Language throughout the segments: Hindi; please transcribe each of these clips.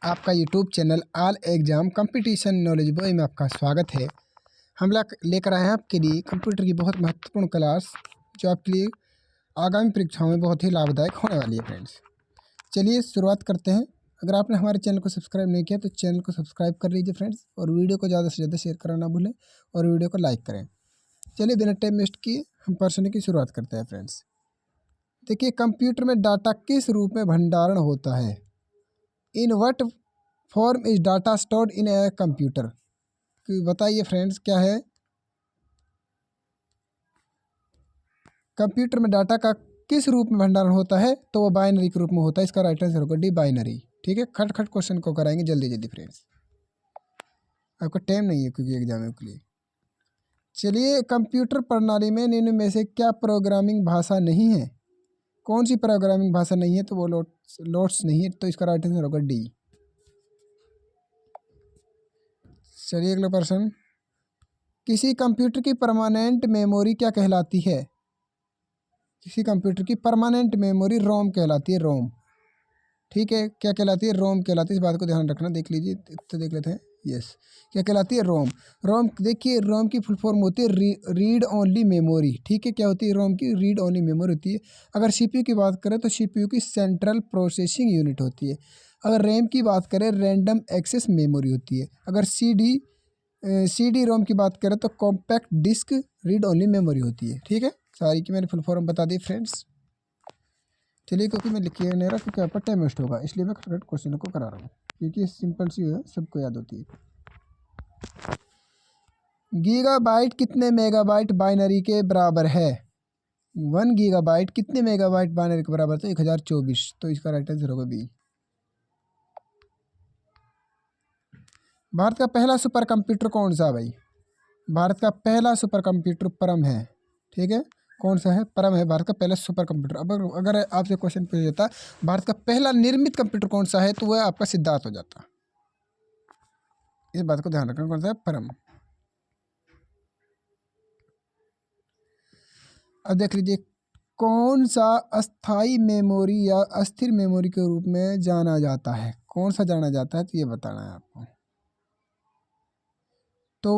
आपका YouTube channel all exam competition knowledge boy में आपका स्वागत है। हम लेकर आए हैं आपके लिए कंप्यूटर की बहुत महत्वपूर्ण क्लास जो आपके लिए आगामी परीक्षाओं में बहुत ही लाभदायक होने वाली है फ्रेंड्स। चलिए शुरुआत करते हैं। अगर आपने हमारे चैनल को सब्सक्राइब नहीं किया तो चैनल को सब्सक्राइब कर लीजिए फ्रेंड्स, और वीडियो को ज़्यादा से ज़्यादा शेयर करना ना भूलें और वीडियो को लाइक करें। चलिए बिना टाइम वेस्ट किए हम प्रश्न की शुरुआत करते हैं फ्रेंड्स। देखिए, कंप्यूटर में डाटा किस रूप में भंडारण होता है? In what form is data stored in a computer? बताइए फ्रेंड्स, क्या है? कंप्यूटर में डाटा का किस रूप में भंडारण होता है? तो वो बाइनरी के रूप में होता है। इसका राइट आंसर होगा डी, बाइनरी। ठीक है, खट खट क्वेश्चन को कराएंगे जल्दी जल्दी फ्रेंड्स, आपका टाइम नहीं है क्योंकि एग्जाम के लिए। चलिए, कंप्यूटर प्रणाली में निम्न में से क्या प्रोग्रामिंग भाषा नहीं है? कौन सी प्रोग्रामिंग भाषा नहीं है? तो वो लोट्स नहीं है, तो इसका राइट आंसर होगा डी। चलिए अगला प्रश्न। किसी कंप्यूटर की परमानेंट मेमोरी क्या कहलाती है? किसी कंप्यूटर की परमानेंट मेमोरी रोम कहलाती है, रोम। ठीक है, क्या कहलाती है? रोम कहलाती है। इस बात को ध्यान रखना, देख लीजिए तो देख लेते हैं। यस, क्या कहलाती है? रोम। रोम, देखिए रोम की फुल फॉर्म होती है रीड ओनली मेमोरी। ठीक है, क्या होती है? रोम की रीड ओनली मेमोरी होती है। अगर सीपीयू की बात करें तो सीपीयू की सेंट्रल प्रोसेसिंग यूनिट होती है। अगर रैम की बात करें, रैंडम एक्सेस मेमोरी होती है। अगर सी डी रोम की बात करें तो compact disc read only memory होती है। ठीक है, सारी की मैंने फुल फॉर्म बता दी फ्रेंड्स। चलिए, क्योंकि मैं लिखिए नहीं रहा क्योंकि आपका टाइम वेस्ट होगा, इसलिए मैं खटखट क्वेश्चन को करा रहा हूँ, क्योंकि सिंपल सी है, सबको याद होती है। गीगाबाइट कितने मेगाबाइट बाइनरी के बराबर है? 1 गीगाबाइट कितने मेगाबाइट बाइनरी के बराबर? तो 1024। तो इसका राइट आंसर होगा बी। भारत का पहला सुपर कंप्यूटर कौन सा भाई? भारत का पहला सुपर कंप्यूटर परम है। ठीक है, कौन सा है? परम है भारत का पहला सुपर कंप्यूटर। अब अगर आपसे क्वेश्चन पूछ देता भारत का पहला निर्मित कंप्यूटर कौन सा है, तो वह आपका सिद्धार्थ हो जाता। इस बात को ध्यान रखना, कौन सा है? परम। अब देख लीजिए, कौन सा अस्थाई मेमोरी या अस्थिर मेमोरी के रूप में जाना जाता है? कौन सा जाना जाता है, तो ये बताना है आपको। तो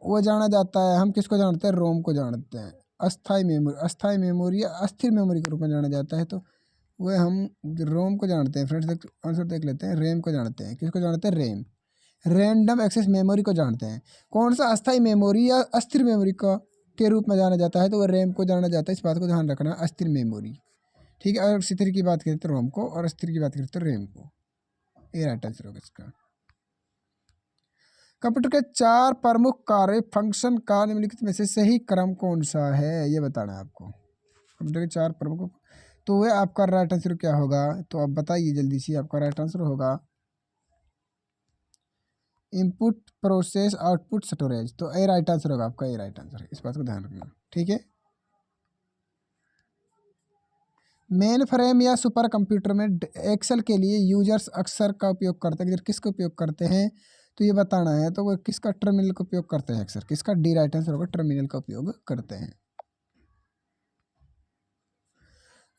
वो जाना जाता है, हम किसको जानते हैं? रोम को जानते हैं। अस्थाई मेमोरी या अस्थिर मेमोरी के रूप में जाना जाता है, तो वह हम रोम को जानते हैं फ्रेंड्स। आंसर देख लेते हैं। रैम को जानते हैं। किसको जानते हैं? रैम, रैंडम एक्सेस मेमोरी को जानते हैं। कौन सा अस्थाई मेमोरी या अस्थिर मेमोरी का के रूप में जाना जाता है? तो वह रैम को जाना जाता है। इस बात को ध्यान रखना, अस्थिर मेमोरी। ठीक है, और स्थिर की बात करें तो रोम को, और अस्थिर की बात करें तो रैम को। ये राइट आंसर होगा इसका। कंप्यूटर के 4 प्रमुख कार्य फंक्शन का निम्नलिखित में से सही क्रम कौन सा है? ये बताना है आपको। कंप्यूटर के 4 प्रमुख, तो वह आपका राइट आंसर क्या होगा? तो आप बताइए जल्दी से। आपका राइट आंसर होगा इनपुट, प्रोसेस, आउटपुट, स्टोरेज। तो ए राइट आंसर होगा आपका। ए राइट आंसर है, इस बात को ध्यान रखना। ठीक है, मेन फ्रेम या सुपर कंप्यूटर में एक्सेल के लिए यूजर्स अक्सर का उपयोग करते हैं। किसका उपयोग करते हैं, तो ये बताना है। तो वो किसका? टर्मिनल का उपयोग करते हैं अक्सर। किसका? डी राइट आंसर होगा, टर्मिनल का उपयोग करते हैं।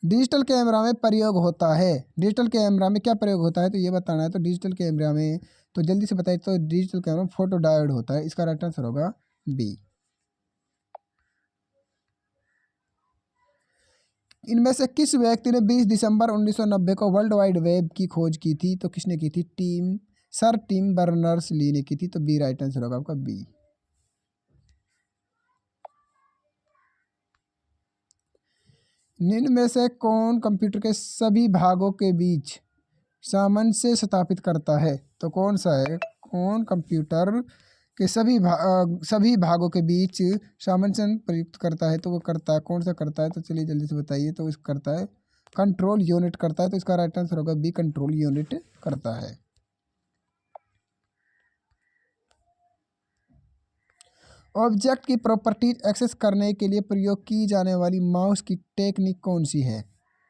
डिजिटल कैमरा में प्रयोग होता है। डिजिटल कैमरा में क्या प्रयोग होता है, तो ये बताना है। तो डिजिटल कैमरा में, तो जल्दी से बताइए। तो डिजिटल कैमरा में फोटो डायोड होता है। इसका राइट आंसर होगा बी। इनमें से किस व्यक्ति ने 20 दिसंबर 1990 को वर्ल्ड वाइड वेब की खोज की थी? तो किसने की थी? सर टिम बर्नर्स ली ने की थी। तो बी राइट आंसर होगा आपका, बी। निम्न में से कौन कंप्यूटर के सभी भागों के बीच सामंजस्य स्थापित करता है? तो कौन सा है? कौन कंप्यूटर के सभी भागों के बीच सामंजस्य प्रयुक्त करता है? तो वो करता है, कौन सा करता है? तो चलिए जल्दी से बताइए। तो इस करता है कंट्रोल यूनिट करता है। तो इसका राइट आंसर होगा बी, कंट्रोल यूनिट करता है। ऑब्जेक्ट की प्रॉपर्टीज एक्सेस करने के लिए प्रयोग की जाने वाली माउस की टेक्निक कौन सी है?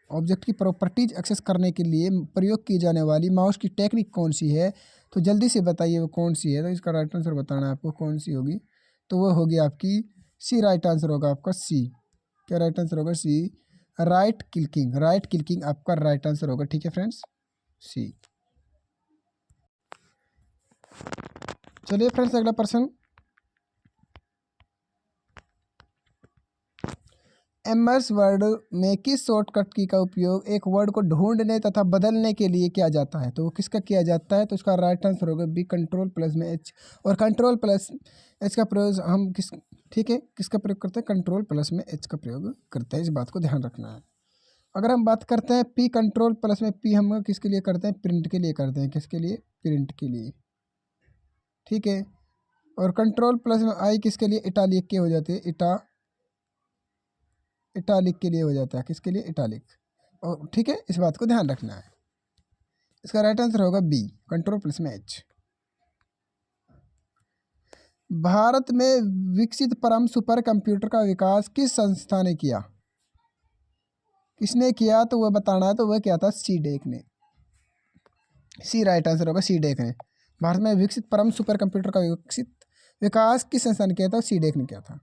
ऑब्जेक्ट की प्रॉपर्टीज एक्सेस करने के लिए प्रयोग की जाने वाली माउस की टेक्निक कौन सी है? तो जल्दी से बताइए वो कौन सी है। तो इसका राइट आंसर बताना है आपको, कौन सी होगी। तो वो होगी आपकी सी। राइट आंसर होगा आपका सी। क्या राइट आंसर होगा? सी, राइट क्लिकिंग। राइट क्लिकिंग आपका राइट आंसर होगा। ठीक है फ्रेंड्स, सी। चलिए फ्रेंड्स, अगला प्रश्न। एमएस वर्ड में किस शॉर्टकट की का उपयोग एक वर्ड को ढूंढने तथा बदलने के लिए किया जाता है? तो वो किसका किया जाता है? तो इसका राइट आंसर होगा बी, कंट्रोल प्लस में एच। और कंट्रोल प्लस एच का प्रयोग हम किस, ठीक है, किसका प्रयोग करते हैं? कंट्रोल प्लस में एच का प्रयोग करते हैं, इस बात को ध्यान रखना है। अगर हम बात करते हैं पी, कंट्रोल प्लस में पी हम किसके लिए करते हैं? प्रिंट के लिए करते हैं। किसके लिए? प्रिंट के लिए, ठीक है। और कंट्रोल प्लस में आई किसके लिए? इटालिक के हो जाते हैं, इटालिक के लिए हो जाता है। किसके लिए? इटालिक। और ठीक है, इस बात को ध्यान रखना है। इसका राइट आंसर होगा बी, कंट्रोल प्लस में एच। भारत में विकसित परम सुपर कंप्यूटर का विकास किस संस्था ने किया? किसने किया? तो वह बताना है। तो वह क्या था? सी डेक ने। सी राइट आंसर होगा, सी डेक ने। भारत में विकसित परम सुपर कंप्यूटर का विकास किस संस्था ने किया था? सी डेक ने किया था।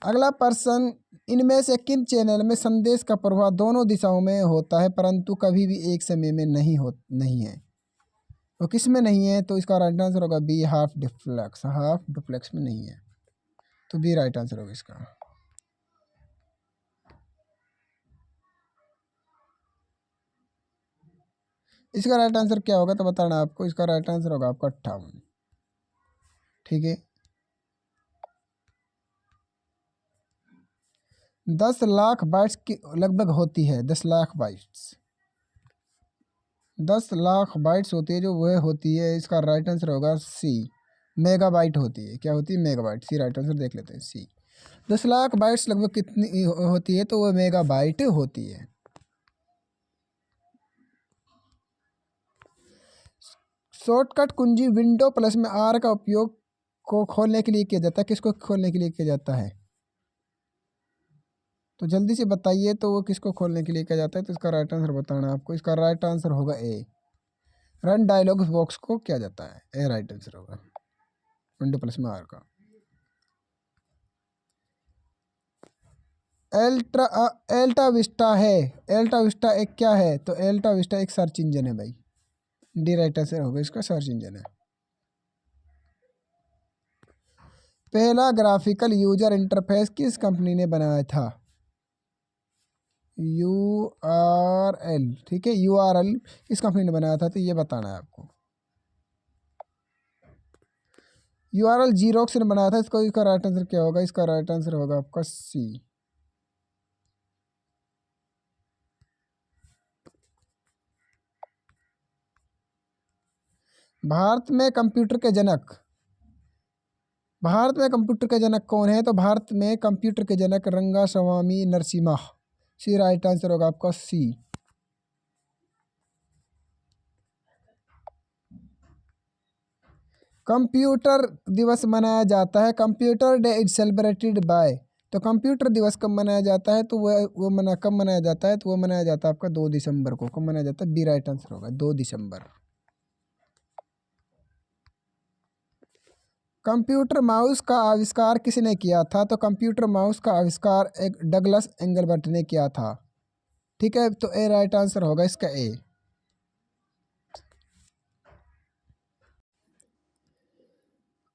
अगला प्रश्न, इनमें से किन चैनल में संदेश का प्रवाह दोनों दिशाओं में होता है परंतु कभी भी एक समय में नहीं है? तो किस में नहीं है? तो इसका राइट आंसर होगा B, half duplex. Half duplex में नहीं है, तो बी राइट आंसर होगा इसका। इसका राइट आंसर क्या होगा? तो बताना आपको। इसका राइट आंसर होगा आपका 58, ठीक है। 10 लाख बाइट्स की लगभग होती है। 10 लाख बाइट्स, 10 लाख बाइट्स होती है जो वह होती है। इसका राइट आंसर होगा सी, मेगाबाइट होती है। क्या होती है? मेगाबाइट। सी राइट आंसर देख लेते हैं, सी। 10 लाख बाइट्स लगभग कितनी होती है? तो वह मेगाबाइट होती है। शॉर्टकट कुंजी विंडो प्लस में आर का उपयोग को खोलने के लिए किया जाता है। किसको खोलने के लिए किया जाता है? तो जल्दी से बताइए, तो वो किसको खोलने के लिए किया जाता है? तो इसका राइट आंसर बताना है आपको। इसका राइट आंसर होगा ए, रन डायलॉग बॉक्स को किया जाता है। ए राइट आंसर होगा विंडो प्लस में आर का। एल्टा विस्टा है। एल्टा विस्टा एक क्या है? तो एल्टा विस्टा एक सर्च इंजन है भाई। डी राइट आंसर होगा इसका, सर्च इंजन है। पहला ग्राफिकल यूजर इंटरफेस किस कंपनी ने बनाया था? URL, ठीक है। URL किस कंपनी ने बनाया था? तो ये बताना है आपको। URL जीरोक्स ने बनाया था इसको। इसका राइट आंसर क्या होगा? इसका राइट आंसर होगा आपका सी। भारत में कंप्यूटर के जनक, भारत में कंप्यूटर के जनक कौन है? तो भारत में कंप्यूटर के जनक रंगास्वामी नरसिम्हा। सी राइट आंसर होगा आपका सी। कंप्यूटर दिवस मनाया जाता है। Computer day is celebrated by. तो कंप्यूटर दिवस कब मनाया जाता है? तो वो कब मनाया जाता है? तो वो मनाया जाता है आपका 2 दिसंबर को। कब मनाया जाता है? बी राइट आंसर होगा 2 दिसंबर। कंप्यूटर माउस का आविष्कार किसने किया था? तो कंप्यूटर माउस का आविष्कार एक डगलस एंगलबर्ट ने किया था, ठीक है। तो ए राइट आंसर होगा इसका ए।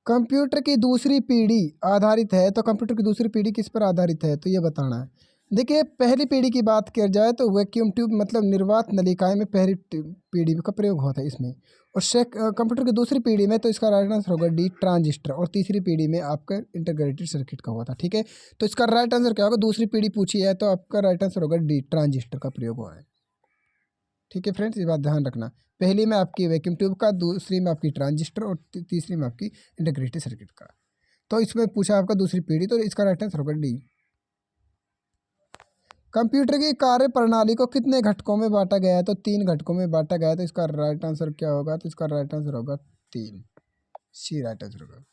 कंप्यूटर की दूसरी पीढ़ी आधारित है। तो कंप्यूटर की दूसरी पीढ़ी किस पर आधारित है? तो ये बताना है। देखिए, पहली पीढ़ी की बात किया जाए तो वैक्यूम ट्यूब मतलब निर्वात नलिकाएं में पहली पीढ़ी का प्रयोग होता है इसमें। और कंप्यूटर की दूसरी पीढ़ी में तो इसका राइट आंसर होगा डी, ट्रांजिस्टर। और तीसरी पीढ़ी में आपका इंटीग्रेटेड सर्किट का हुआ था, ठीक है। तो इसका राइट आंसर क्या होगा? दूसरी पीढ़ी पूछी है तो आपका राइट आंसर होगा डी, ट्रांजिस्टर का प्रयोग हुआ है, ठीक है फ्रेंड्स। ये बात ध्यान रखना। पहली में आपकी वैक्यूम ट्यूब का, दूसरी में आपकी ट्रांजिस्टर और तीसरी में आपकी इंटीग्रेटेड सर्किट का। तो इसमें पूछा आपका दूसरी पीढ़ी, तो इसका राइट आंसर होगा डी। कंप्यूटर की कार्य प्रणाली को कितने घटकों में बांटा गया है? तो 3 घटकों में बांटा गया है। तो इसका राइट आंसर क्या होगा? तो इसका राइट आंसर होगा 3, सी राइट आंसर होगा।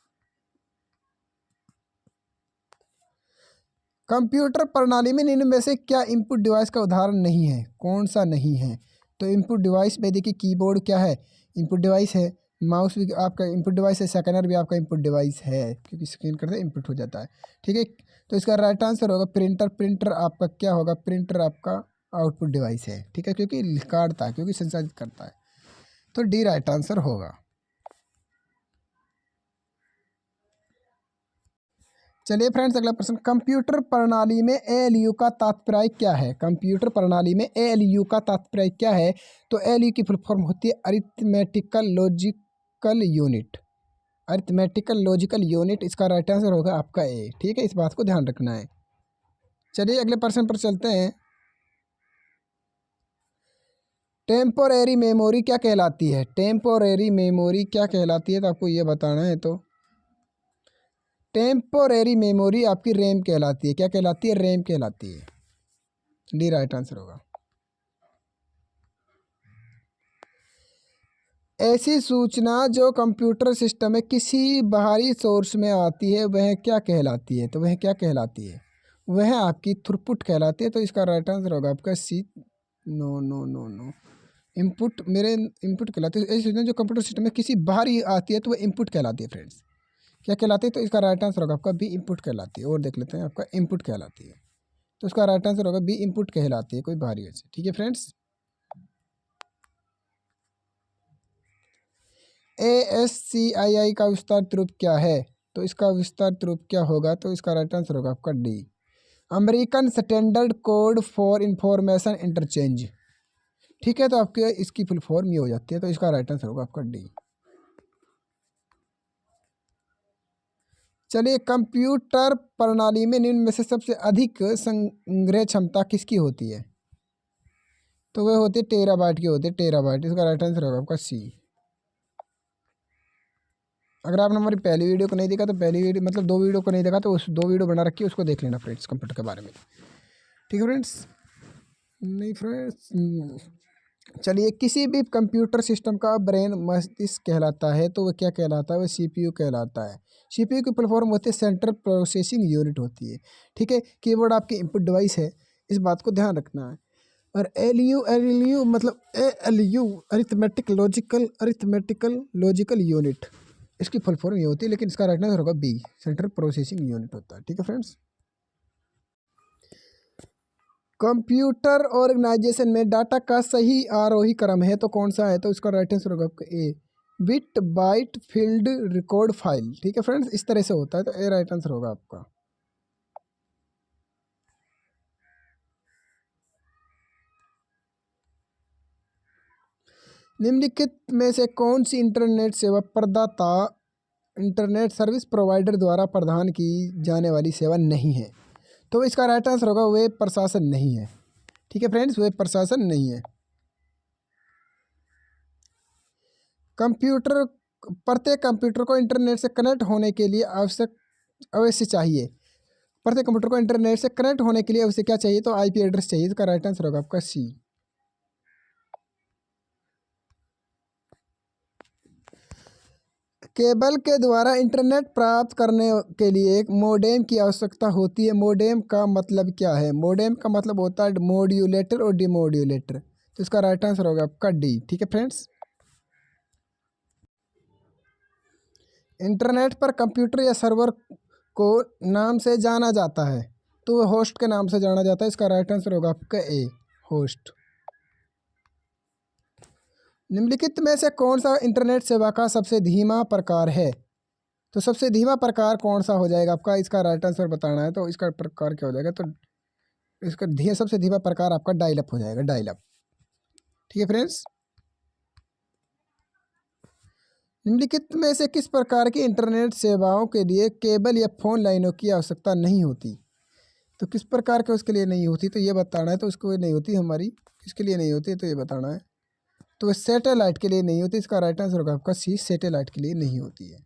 कंप्यूटर प्रणाली में निम्न में से क्या इनपुट डिवाइस का उदाहरण नहीं है? कौन सा नहीं है? तो इनपुट डिवाइस में देखिए, कीबोर्ड क्या है? इनपुट डिवाइस है। माउस भी आपका इनपुट डिवाइस है। स्कैनर भी आपका इनपुट डिवाइस है, क्योंकि स्कैन करते इनपुट हो जाता है, ठीक है। तो इसका राइट आंसर होगा प्रिंटर। प्रिंटर आपका क्या होगा? प्रिंटर आपका आउटपुट डिवाइस है, ठीक है, क्योंकि काटता है, क्योंकि संसाधित करता है। तो डी राइट आंसर होगा। चलिए फ्रेंड्स, अगला प्रश्न, कंप्यूटर प्रणाली में एएलयू का तात्पर्य क्या है? कंप्यूटर प्रणाली में एएलयू का तात्पर्य क्या है? तो एएलयू की फुल फॉर्म होती है arithmetical logical unit. Arithmetical logical unit, इसका राइट आंसर होगा आपका ए। ठीक है, इस बात को ध्यान रखना है। चलिए अगले प्रश्न पर चलते हैं। टेम्पोरेरी मेमोरी क्या कहलाती है? टेम्पोरेरी मेमोरी क्या कहलाती है, तो आपको ये बताना है। तो टेम्पोरेरी मेमोरी आपकी रैम कहलाती है। क्या कहलाती है? रैम कहलाती है। डी राइट आंसर होगा। ऐसी सूचना जो कंप्यूटर सिस्टम में किसी बाहरी सोर्स में आती है वह क्या कहलाती है? तो वह क्या कहलाती है? वह आपकी थ्रूपुट कहलाती है। तो इसका राइट आंसर होगा आपका C. No no no no, input, मेरे इनपुट कहलाती है। ऐसी सूचना जो कंप्यूटर सिस्टम में किसी बाहरी आती है तो वह इनपुट कहलाती है। फ्रेंड्स, क्या कहलाती है? तो इसका राइट आंसर होगा आपका बी, इनपुट कहलाती है। और देख लेते हैं, आपका इनपुट कहलाती है। तो इसका राइट आंसर होगा बी, इनपुट कहलाती है, कोई बाहरी वजह से। ठीक है फ्रेंड्स। ASCII का विस्तारित रूप क्या है? तो इसका विस्तारित रूप क्या होगा? तो इसका राइट आंसर होगा आपका D, American standard code for information interchange. ठीक है, तो आपके इसकी फुल फॉर्म ये हो जाती है। तो इसका राइट आंसर होगा आपका डी। चलिए, कंप्यूटर प्रणाली में निम्न में से सबसे अधिक संग्रह क्षमता किसकी होती है? तो वह होती है टेराबाइट की होती है, टेराबाइट। इसका राइट आंसर होगा आपका सी। अगर आपने हमारी पहली वीडियो को नहीं देखा तो पहली वीडियो मतलब 2 वीडियो को नहीं देखा तो उस 2 वीडियो बना रखी है, उसको देख लेना फ्रेंड्स, कंप्यूटर के बारे में। ठीक है फ्रेंड्स। नहीं फ्रेंड्स, चलिए, किसी भी कंप्यूटर सिस्टम का ब्रेन मस्तिष्क कहलाता है। तो वह क्या कहलाता है? वह सीपीयू कहलाता है। सीपीयू की फुल फॉर्म होती है सेंट्रल प्रोसेसिंग यूनिट होती है। ठीक है, कीबोर्ड आपकी इनपुट डिवाइस है, इस बात को ध्यान रखना है। और एलयू मतलब एएलयू अरिथमेटिकल लॉजिकल यूनिट, इसकी फुल फॉर्म ये होती है। लेकिन इसका राइट आंसर होगा बी, सेंट्रल प्रोसेसिंग यूनिट होता है। ठीक है फ्रेंड्स। कंप्यूटर ऑर्गेनाइजेशन में डाटा का सही आरोही क्रम है तो कौन सा है? तो इसका राइट आंसर होगा आपका A, bit byte field record file. ठीक है फ्रेंड्स, इस तरह से होता है। तो ए राइट आंसर होगा आपका। निम्नलिखित में से कौन सी इंटरनेट सेवा प्रदाता इंटरनेट सर्विस प्रोवाइडर द्वारा प्रदान की जाने वाली सेवा नहीं है? तो इसका राइट आंसर होगा वेब प्रशासन नहीं है। ठीक है फ्रेंड्स, वेब प्रशासन नहीं है। कंप्यूटर, प्रत्येक कंप्यूटर को इंटरनेट से कनेक्ट होने के लिए अवश्य चाहिए। प्रत्येक कंप्यूटर को इंटरनेट से कनेक्ट होने के लिए अवश्य क्या चाहिए? तो आईपी एड्रेस चाहिए। इसका राइट आंसर होगा आपका सी। केबल के द्वारा इंटरनेट प्राप्त करने के लिए एक मोडेम की आवश्यकता होती है। मोडेम का मतलब क्या है? मोडेम का मतलब होता है मॉड्यूलेटर और डिमॉड्यूलेटर। तो इसका राइट आंसर होगा आपका डी। ठीक है फ्रेंड्स। इंटरनेट पर कंप्यूटर या सर्वर को नाम से जाना जाता है तो वह होस्ट के नाम से जाना जाता है। इसका राइट आंसर होगा आपका ए, होस्ट। निम्नलिखित में से कौन सा इंटरनेट सेवा का सबसे धीमा प्रकार है? तो सबसे धीमा प्रकार कौन सा हो जाएगा आपका? इसका राइट आंसर बताना है। तो इसका प्रकार क्या हो जाएगा? तो इसका सबसे धीमा प्रकार आपका डायल अप हो जाएगा, डायल अप। ठीक है फ्रेंड्स। निम्नलिखित में से किस प्रकार की इंटरनेट सेवाओं के लिए केबल या फोन लाइनों की आवश्यकता नहीं होती? तो किस प्रकार के उसके लिए नहीं होती? तो ये बताना है। तो उसको नहीं होती हमारी, किसके लिए नहीं होती? तो ये बताना है। तो सैटेलाइट के लिए नहीं होती। इसका राइट आंसर होगा आपका सी, सैटेलाइट के लिए नहीं होती है।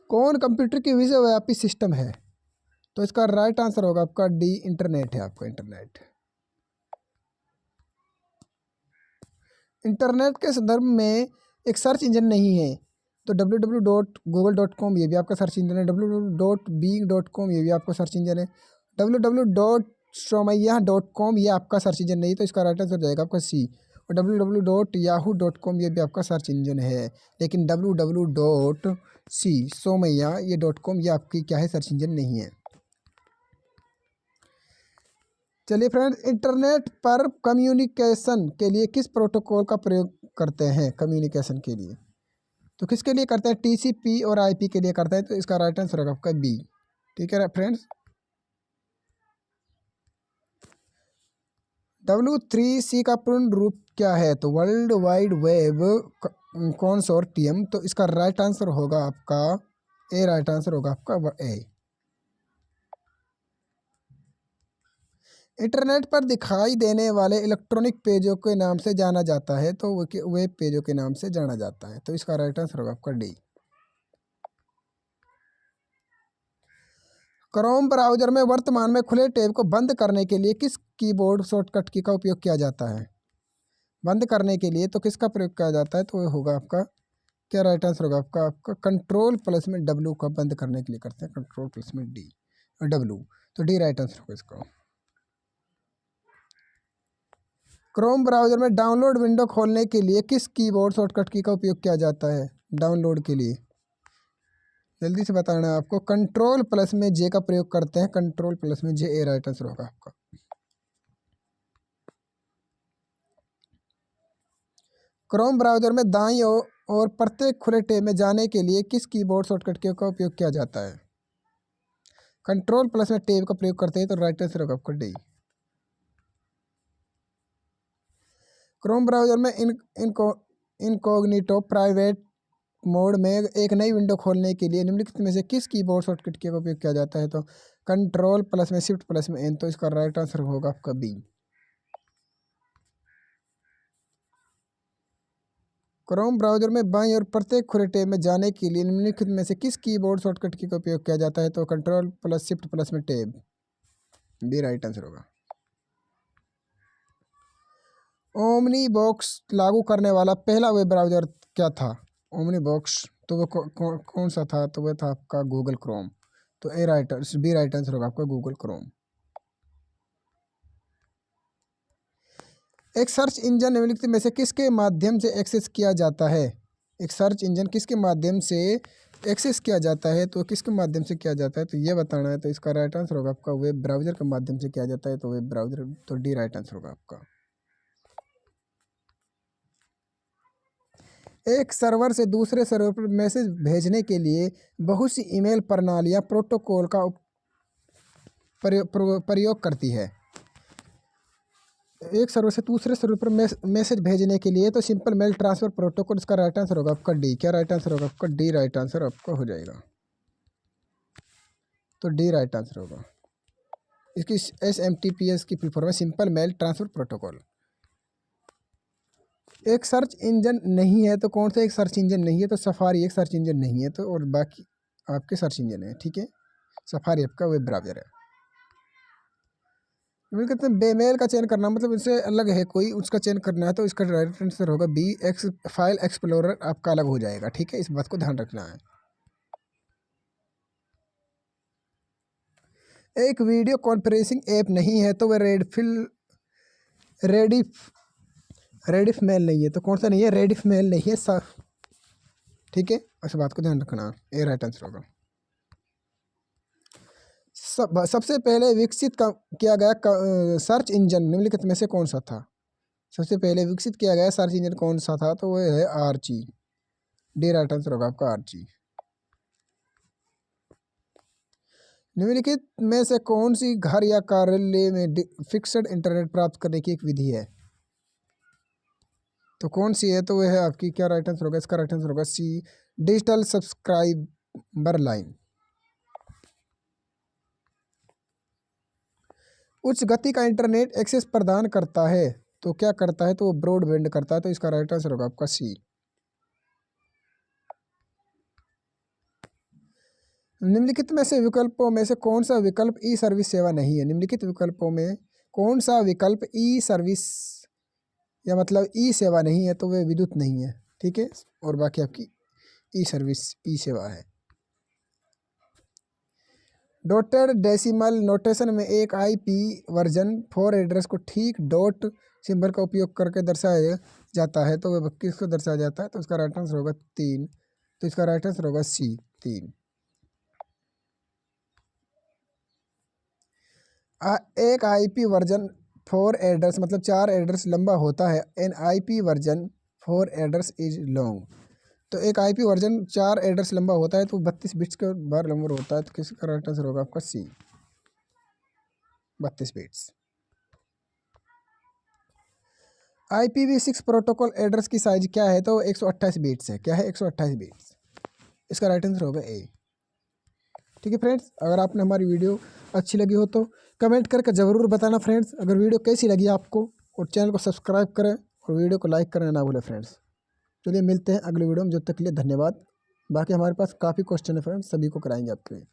कौन कंप्यूटर की विश्वव्यापी सिस्टम है? तो इसका राइट आंसर होगा आपका डी, इंटरनेट है आपका, इंटरनेट। इंटरनेट के संदर्भ में एक सर्च इंजन नहीं है। तो www.google.com ये भी आपका सर्च इंजन है। www.bing.com ये भी आपका सर्च इंजन है। www.somaiya.com ये आपका सर्च इंजन नहीं। तो इसका राइट आंसर जाएगा आपका सी। और www.yahoo.com ये भी आपका सर्च इंजन है। लेकिन सोमैया ये .com ये आपकी क्या है? सर्च इंजन नहीं है। चलिए फ्रेंड्स, इंटरनेट पर कम्युनिकेशन के लिए किस प्रोटोकॉल का प्रयोग करते हैं? कम्युनिकेशन के लिए तो किसके लिए करते हैं, टीसीपी और आईपी के लिए करते हैं, तो इसका राइट आंसर होगा आपका बी। ठीक है फ्रेंड्स। W3C का पूर्ण रूप क्या है, तो वर्ल्ड वाइड वेब कंसोर्टियम। तो इसका राइट आंसर होगा आपका ए, राइट आंसर होगा आपका ए। इंटरनेट पर दिखाई देने वाले इलेक्ट्रॉनिक पेजों के नाम से जाना जाता है, तो वेब पेजों के नाम से जाना जाता है, तो इसका राइट आंसर होगा आपका डी। क्रोम ब्राउज़र में वर्तमान में खुले टैब को बंद करने के लिए किस कीबोर्ड शॉर्टकट की का उपयोग किया जाता है, बंद करने के लिए तो किसका प्रयोग किया जाता है, तो वो होगा आपका क्या राइट आंसर होगा आपका आपका कंट्रोल प्लस में डब्लू का बंद करने के लिए करते हैं, कंट्रोल प्लस में डी डब्लू, तो डी राइट आंसर होगा इसका। क्रोम ब्राउज़र में डाउनलोड विंडो खोलने के लिए किस कीबोर्ड शॉर्टकट की का उपयोग किया जाता है, डाउनलोड के लिए जल्दी से बताना है आपको, कंट्रोल प्लस में जे का प्रयोग करते हैं, कंट्रोल प्लस में जे, ए राइट आंसर होगा आपका। क्रोम ब्राउज़र में दाईं और प्रत्येक खुले टैब में जाने के लिए किस कीबोर्ड शॉर्टकट की का उपयोग किया जाता है, कंट्रोल प्लस में टैब का प्रयोग करते हैं, तो राइट आंसर होगा आपका डी। क्रोम ब्राउज़र में इनकॉग्निटो प्राइवेट मोड में एक नई विंडो खोलने के लिए निम्नलिखित में से किस कीबोर्ड शॉर्टकट की का उपयोग किया जाता है, तो कंट्रोल प्लस में शिफ्ट प्लस में एन, तो इसका राइट आंसर होगा आपका बी। क्रोम ब्राउज़र में बाईं और प्रत्येक खुले टैब में जाने के लिए निम्नलिखित में से किस कीबोर्ड शॉर्टकट की का उपयोग किया जाता है, तो कंट्रोल प्लस शिफ्ट प्लस में टैब, बी राइट आंसर होगा। ओमनी बॉक्स लागू करने वाला पहला वेब ब्राउज़र क्या था, ओमनी बॉक्स, तो वो कौन सा था, तो वह था आपका गूगल क्रोम, तो ए राइट बी राइट आंसर होगा आपका गूगल क्रोम। एक सर्च इंजन निम्नलिखित में से किसके माध्यम से एक्सेस किया जाता है, एक सर्च इंजन किसके माध्यम से एक्सेस किया जाता है, तो किसके माध्यम से किया जाता है, तो ये बताना है, तो इसका राइट आंसर होगा आपका वेब ब्राउज़र के माध्यम से किया जाता है, तो वेब ब्राउज़र, तो डी राइट आंसर होगा आपका। एक सर्वर से दूसरे सर्वर पर मैसेज भेजने के लिए बहुत सी ईमेल प्रणालियाँ प्रोटोकॉल का प्रयोग करती है। एक सर्वर से दूसरे सर्वर पर मैसेज भेजने के लिए तो सिंपल मेल ट्रांसफ़र प्रोटोकॉल, इसका राइट आंसर होगा आपका डी। क्या राइट आंसर होगा आपका डी, राइट आंसर आपका हो जाएगा, तो डी राइट आंसर होगा। इसकी SMTPS की फुल फॉर्म है सिंपल मेल ट्रांसफ़र प्रोटोकॉल। एक सर्च इंजन नहीं है, तो कौन सा एक सर्च इंजन नहीं है, तो सफारी एक सर्च इंजन नहीं है, तो और बाकी आपके सर्च इंजन है। ठीक है, सफारी आपका वेब ब्राउज़र है। कहते हैं बेमेल का चयन करना मतलब इससे अलग है कोई, उसका चयन करना है, तो इसका राइट आंसर होगा बी, फाइल एक्सप्लोरर आपका अलग हो जाएगा। ठीक है, इस बात को ध्यान रखना है। एक वीडियो कॉन्फ्रेंसिंग ऐप नहीं है, तो वह रेडिफ मेल नहीं है, तो कौन सा नहीं है, रेडिफ मेल नहीं है। ठीक है, इस बात को ध्यान रखना, ए राइट आंसर होगा। सबसे पहले विकसित किया गया सर्च इंजन निम्नलिखित में से कौन सा था, सबसे पहले विकसित किया गया सर्च इंजन कौन सा था, तो वह है आर्ची, डी राइट आंसर होगा आपका आर्ची। निम्नलिखित में से कौन सी घर या कार्यालय में फिक्स्ड इंटरनेट प्राप्त करने की एक विधि है, तो कौन सी है, तो वह है आपकी क्या राइट आंसर होगा, इसका राइट आंसर होगा सी, डिजिटल सब्सक्राइबर लाइन। उच्च गति का इंटरनेट एक्सेस प्रदान करता है, तो क्या करता है, तो वो ब्रॉडबैंड करता है, तो इसका राइट आंसर होगा आपका सी। निम्नलिखित में से विकल्पों में से कौन सा विकल्प ई सर्विस सेवा नहीं है, निम्नलिखित विकल्पों में कौन सा विकल्प ई सर्विस या मतलब ई सेवा नहीं है, तो वह विद्युत नहीं है। ठीक है, और बाकी आपकी ई सर्विस ई सेवा है। डॉटेड डेसिमल नोटेशन में एक आईपी वर्जन 4 एड्रेस को ठीक डॉट सिंबल का उपयोग करके दर्शाया जाता है, तो वह किसको दर्शाया जाता है, तो इसका राइट आंसर होगा 3, तो इसका राइट आंसर होगा सी 3। एक आईपी वर्जन 4 एड्रेस मतलब 4 एड्रेस लंबा होता है, N IP version 4 address is long, तो एक आईपी वर्जन 4 एड्रेस लंबा होता है तो 32 बिट्स का बार नंबर होता है, तो किसका राइट आंसर होगा आपका सी, 32 बिट्स। IPv6 प्रोटोकॉल एड्रेस की साइज क्या है, तो 128 बिट्स है। क्या है? 128 बिट्स। इसका राइट आंसर होगा ए। ठीक है फ्रेंड्स, अगर आपने हमारी वीडियो अच्छी लगी हो तो कमेंट करके ज़रूर बताना फ्रेंड्स। अगर वीडियो कैसी लगी आपको, और चैनल को सब्सक्राइब करें और वीडियो को लाइक करना ना भूलें फ्रेंड्स। चलिए मिलते हैं अगले वीडियो में, जब तक के लिए धन्यवाद। बाकी हमारे पास काफ़ी क्वेश्चन है फ्रेंड्स, सभी को कराएंगे आपके लिए।